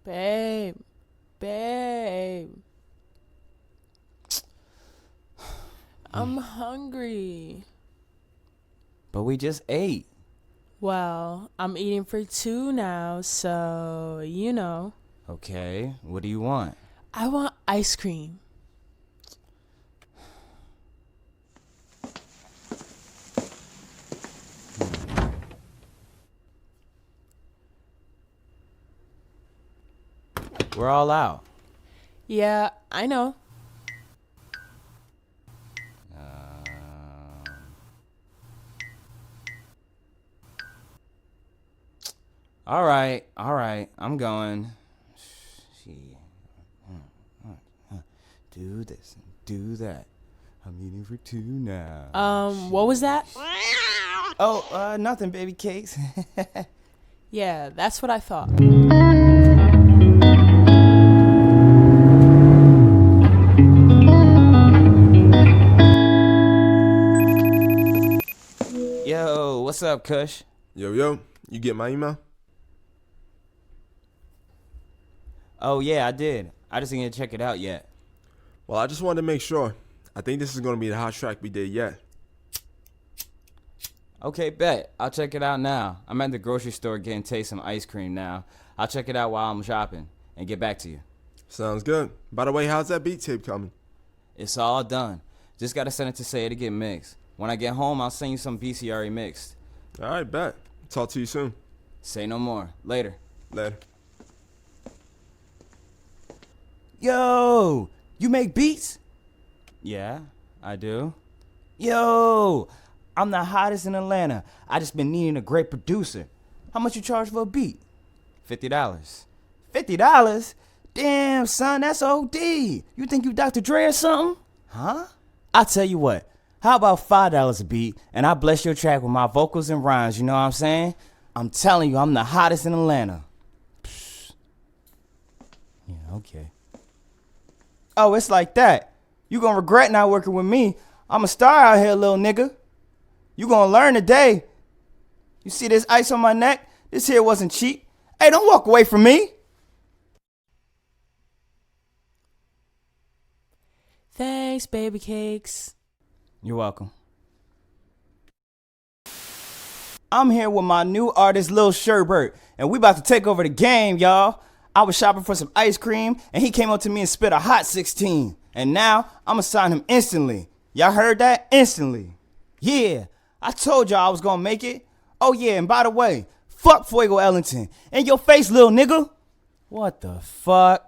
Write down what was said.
Babe, babe, I'm hungry. But we just ate. Well, I'm eating for two now, so you know. Okay, what do you want? I want ice cream. We're all out. Yeah, I know. All right, I'm going. She, do this and do that. I'm eating for two now. What was that? Oh, nothing, baby cakes. Yeah, that's what I thought. Yo, what's up, Kush? Yo, you get my email? Oh, yeah, I did. I just didn't check it out yet. Well, I just wanted to make sure. I think this is going to be the hot track we did yet. Okay, bet. I'll check it out now. I'm at the grocery store getting taste some ice cream now. I'll check it out while I'm shopping and get back to you. Sounds good. By the way, how's that beat tape coming? It's all done. Just gotta send it to Say to get mixed. When I get home, I'll send you some beats he already mixed. All right, bet. Talk to you soon. Say no more. Later. Later. Yo, you make beats? Yeah, I do. Yo, I'm the hottest in Atlanta. I just been needing a great producer. How much you charge for a beat? $50. $50? Damn, son, that's OD. You think you Dr. Dre or something? Huh? I'll tell you what. How about $5 a beat, and I bless your track with my vocals and rhymes, you know what I'm saying? I'm telling you, I'm the hottest in Atlanta. Psst. Yeah, okay. Oh, it's like that. You gonna regret not working with me. I'm a star out here, little nigga. You gonna learn today. You see this ice on my neck? This here wasn't cheap. Hey, don't walk away from me. Thanks, baby cakes. You're welcome. I'm here with my new artist, Lil Sherbert, and we about to take over the game, y'all. I was shopping for some ice cream, and he came up to me and spit a hot 16. And now, I'ma sign him instantly. Y'all heard that? Instantly. Yeah, I told y'all I was gonna make it. Oh yeah, and by the way, fuck Fuego Ellington. In your face, little nigga. What the fuck?